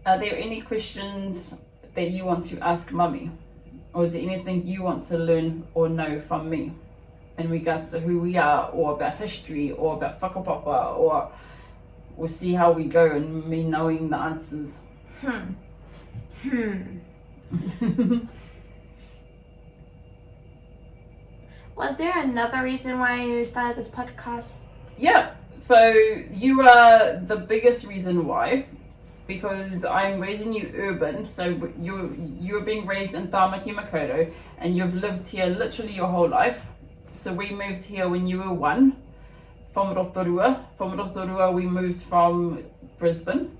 Are there any questions that you want to ask Mummy? Or is there anything you want to learn or know from me in regards to who we are, or about history, or about whakapapa, or we'll see how we go and me knowing the answers. Was there another reason why you started this podcast? Yeah, so you are the biggest reason why, because I'm raising you urban. So you're being raised in Tāmaki Makaurau, and you've lived here literally your whole life. So we moved here when you were 1, from Rotorua. From Rotorua we moved from Brisbane.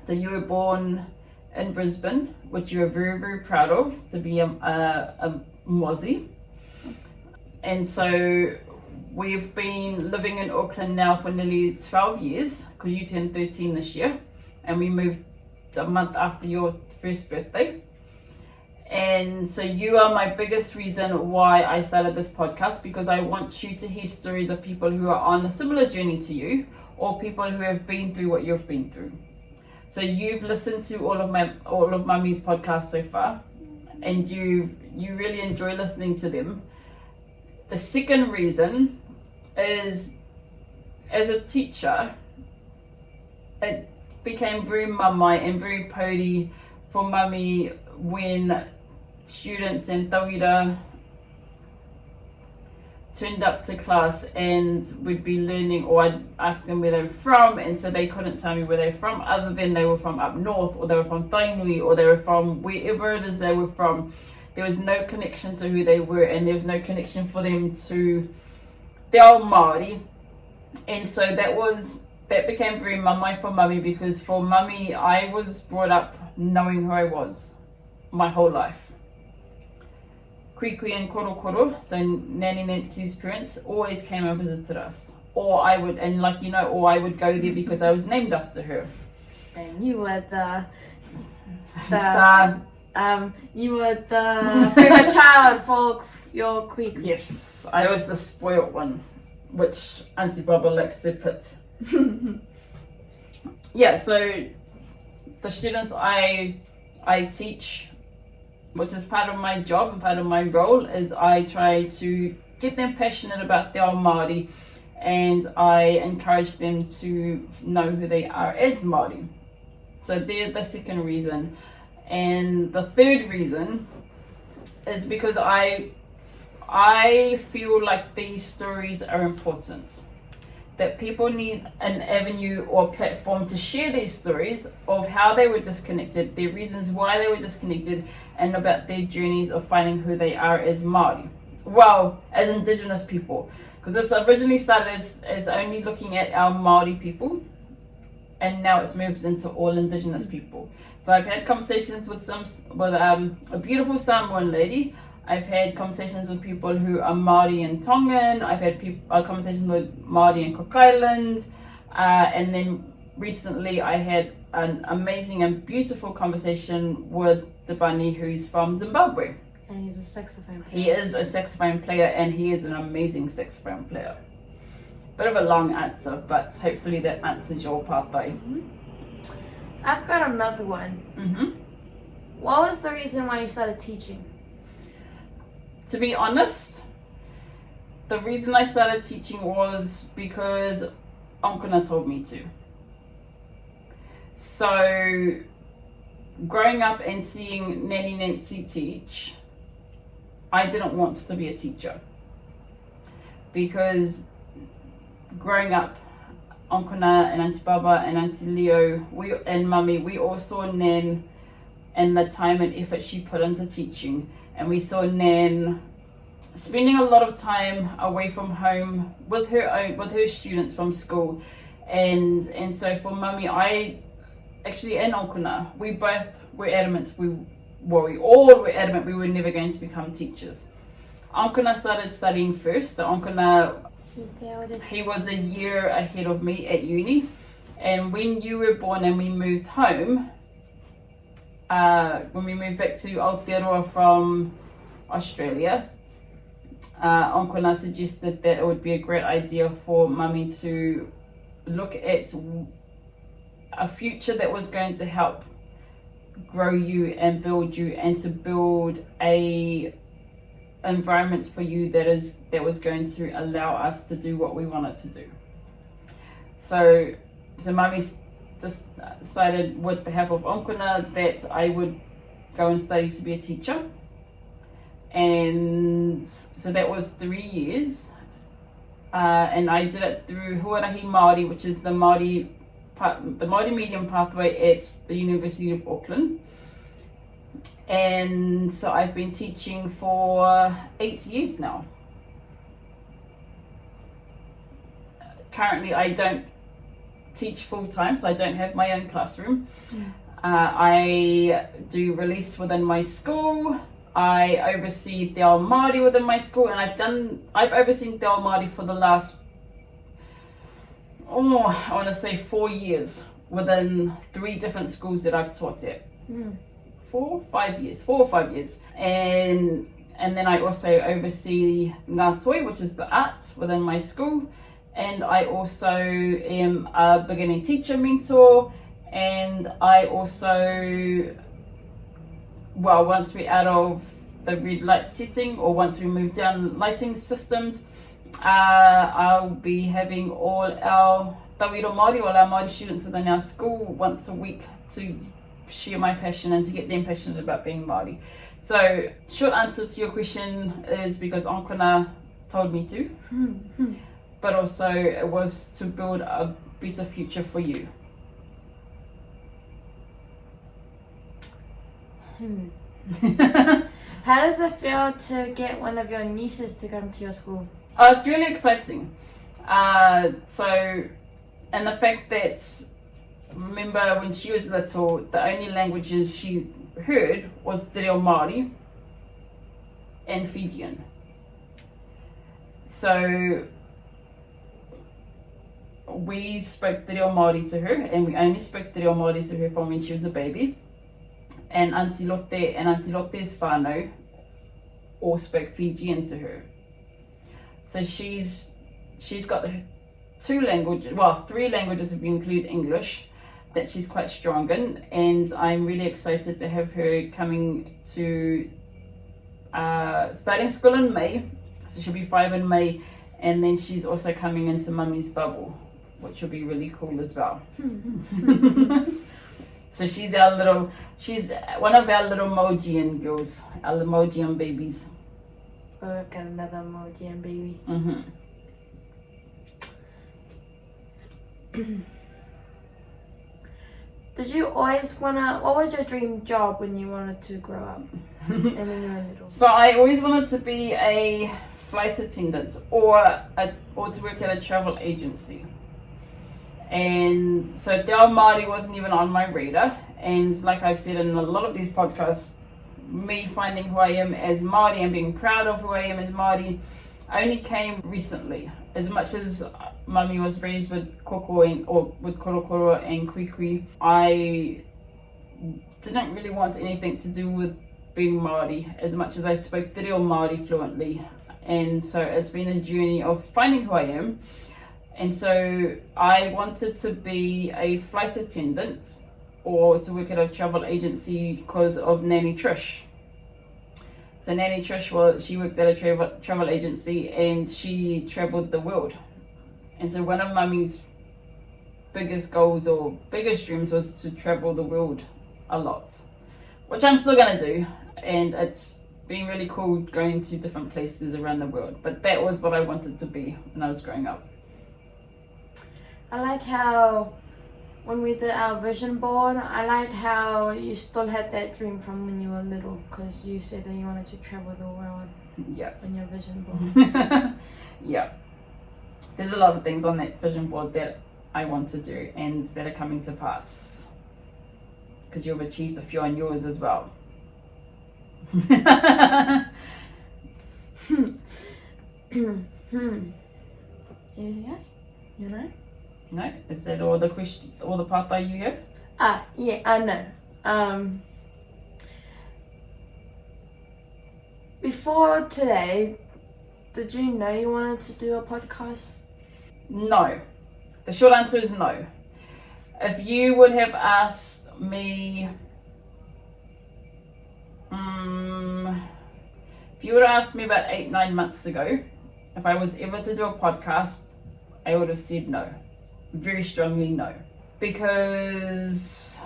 So you were born in Brisbane, which you are very, very proud of, to be a Mozzie. And so we've been living in Auckland now for nearly 12 years, because you turned 13 this year, and we moved a month after your first birthday. And so you are my biggest reason why I started this podcast, because I want you to hear stories of people who are on a similar journey to you, or people who have been through what you've been through. So you've listened to all of Mummy's podcasts so far, and you really enjoy listening to them. The second reason is, as a teacher, it became very mamai and very pōri for Mummy when students and tauira turned up to class and would be learning, or I'd ask them where they were from, and so they couldn't tell me where they were from, other than they were from up north, or they were from Tainui, or they were from wherever it is they were from. There was no connection to who they were, and there was no connection for them to Te Ao Māori. And so that became very mamai for Mummy, because for Mummy, I was brought up knowing who I was my whole life. Kui and Kōrero, so Nanny Nancy's parents, always came and visited us. Or I would go there because I was named after her. And you were you were the favorite child for your kui. Yes, I was the spoiled one, which Auntie Baba likes to put. Yeah, so the students I teach, which is part of my job and part of my role, is I try to get them passionate about Te Ao Māori, and I encourage them to know who they are as Māori. So they're the second reason. And the third reason is because I feel like these stories are important. That people need an avenue or platform to share these stories of how they were disconnected, their reasons why they were disconnected, and about their journeys of finding who they are as Māori. Well, as Indigenous people. Because this originally started as only looking at our Māori people, and now it's moved into all Indigenous people. So I've had conversations with a beautiful Samoan lady. I've had conversations with people who are Māori and Tongan. I've had conversations with Māori and Cook Islands. And then recently I had an amazing and beautiful conversation with Tabani, who's from Zimbabwe. And he's a saxophone player. He is a saxophone player, and he is an amazing saxophone player. Bit of a long answer, but hopefully that answers your Patai. I've got another one. What was the reason why you started teaching? To be honest, the reason I started teaching was because Onkuna told me to. So, growing up and seeing Nanny Nancy teach, I didn't want to be a teacher. Because growing up, Onkuna and Auntie Baba and Auntie Leo, and Mummy, we all saw Nan and the time and effort she put into teaching. And we saw Nan spending a lot of time away from home with her students from school. And so for Mummy, and Onkuna, we both were adamant, we all were adamant we were never going to become teachers. Onkuna started studying first, so Onkuna, he was a year ahead of me at uni. And when you were born and we moved home, when we moved back to Aotearoa from Australia, Onkuna suggested that it would be a great idea for Mummy to look at a future that was going to help grow you and build you, and to build a environment for you that was going to allow us to do what we wanted to do. So Mummy decided, with the help of Onkuna, that I would go and study to be a teacher. And so that was 3 years. And I did it through Huarahi Mauri, which is the Mauri medium pathway at the University of Auckland. And so I've been teaching for 8 years now. Currently I don't teach full time, so I don't have my own classroom. I do release within my school. I oversee Te Ao Māori within my school, and I've overseen Te Ao Māori for the last, I want to say 4 years, within 3 different schools that I've taught at. 4 or 5 years. And then I also oversee Ngā Toi, which is the arts within my school. And I also am a beginning teacher mentor. And I also, once we're out of the red light setting, or once we move down lighting systems, I'll be having all our tauira Māori, all our Māori students within our school once a week to share my passion and to get them passionate about being Māori. So, short answer to your question is because Onkuna told me to, but also it was to build a better future for you. How does it feel to get one of your nieces to come to your school? Oh, it's really exciting. And the fact that, remember when she was little, the only languages she heard was Te Reo Māori and Fijian. So we spoke Te Reo Māori to her, and we only spoke Te Reo Māori to her from when she was a baby. And Auntie Lotte and Auntie Lotte's whānau all spoke Fijian to her. So she's got 3 languages if you include English, that she's quite strong in, and I'm really excited to have her coming to starting school in May, so she'll be 5 in May, and then she's also coming into Mummy's bubble, which will be really cool as well. So she's one of our little Mojian girls, our little Mojian babies. Oh, I've got another Mojian baby. Did you always what was your dream job when you wanted to grow up and when you were little? So I always wanted to be a flight attendant or to work at a travel agency. And so Te Ao Māori wasn't even on my radar. And like I've said in a lot of these podcasts, me finding who I am as Māori and being proud of who I am as Māori only came recently. As much as Mummy was raised with koko or with korokoro and kuikui, I didn't really want anything to do with being Māori as much as I spoke Te Reo Māori fluently. And so it's been a journey of finding who I am. And so I wanted to be a flight attendant or to work at a travel agency because of Nanny Trish. So Nanny Trish, she worked at a travel agency and she travelled the world. And so one of Mummy's biggest goals or biggest dreams was to travel the world a lot, which I'm still going to do. And it's been really cool going to different places around the world. But that was what I wanted to be when I was growing up. I like how when we did our vision board, I liked how you still had that dream from when you were little, because you said that you wanted to travel the world. Yeah. On your vision board. Yeah. There's a lot of things on that vision board that I want to do and that are coming to pass, because you've achieved a few on yours as well. Anything else? You know? No? Is that all the questions, all the patai you have? Yeah, I know. Before today, did you know you wanted to do a podcast? No. The short answer is no. If you would have asked me If you would have asked me about 8-9 months ago if I was ever to do a podcast, I would have said no. Very strongly no. Because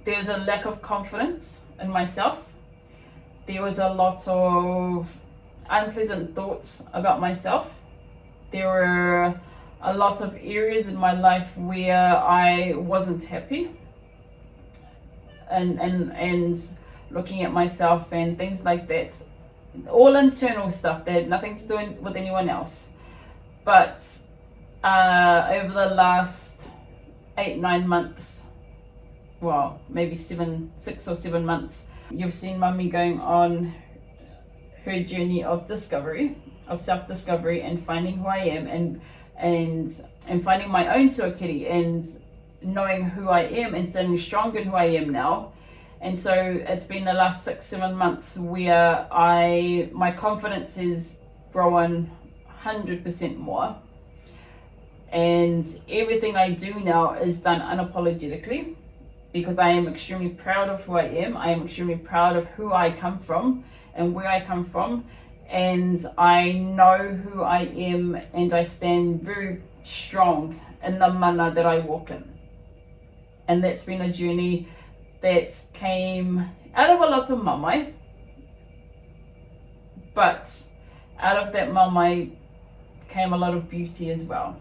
there's a lack of confidence in myself. There was a lot of unpleasant thoughts about myself. There were a lot of areas in my life where I wasn't happy. And looking at myself and things like that. All internal stuff that had nothing to do with anyone else. But over the last 8-9 months, well, maybe 6 or 7 months, you've seen Mummy going on her journey of discovery, of self-discovery, and finding who I am, and finding my own Tuakiri, and knowing who I am and standing strong in who I am now. And so it's been the last 6-7 months where my confidence has grown 100% more. And everything I do now is done unapologetically, because I am extremely proud of who I am. I am extremely proud of who I come from and where I come from. And I know who I am, and I stand very strong in the mana that I walk in. And that's been a journey that came out of a lot of mamai, but out of that mamai came a lot of beauty as well.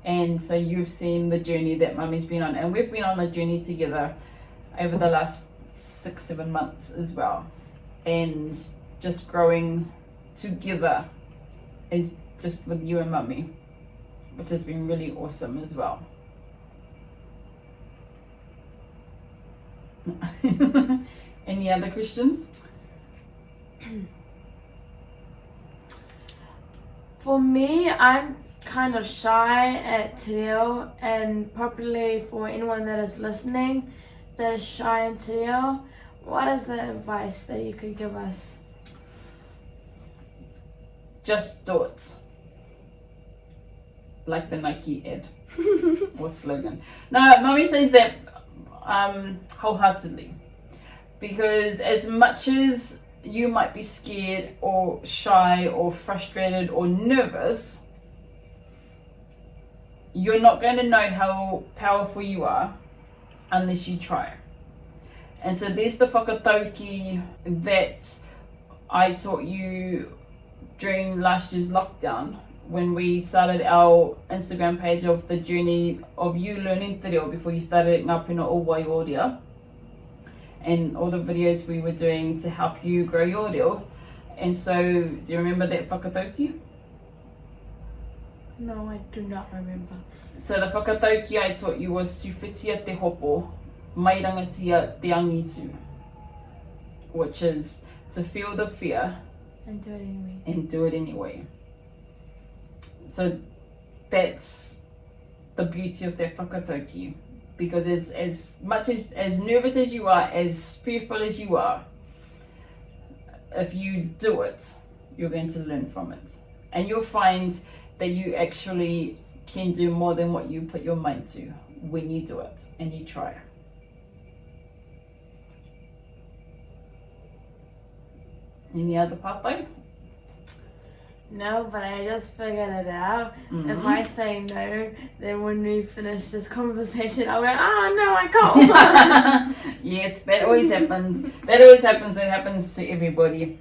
And so you've seen the journey that Mummy's been on, and we've been on the journey together over the last 6-7 months as well, and just growing together is just with you and Mummy, which has been really awesome as well. Any other questions? For me, I'm kind of shy at te reo, and probably for anyone that is listening that is shy in te reo, what is the advice that you could give us? Just do it. Like the Nike ad or slogan. No, Mummy says that wholeheartedly, because as much as you might be scared or shy or frustrated or nervous, you're not going to know how powerful you are unless you try. And so there's the whakatauki that I taught you during last year's lockdown, when we started our Instagram page of the journey of you learning te reo before you started Ngā Puna o Waioria, and all the videos we were doing to help you grow your reo. And so, do you remember that whakatauki? No, I do not remember. So the whakatauki I taught you was to whitia te hopo, mai rangatia te angitu, which is to feel the fear and do it anyway. And do it anyway. So that's the beauty of that whakatauki, because as much as nervous as you are, as fearful as you are, if you do it, you're going to learn from it, and you'll find that you actually can do more than what you put your mind to when you do it and you try. Any other patai? No, but I just figured it out. Mm-hmm. If I say no, then when we finish this conversation, I'll go, no, I can't. Yes, that always happens. That always happens. It happens to everybody.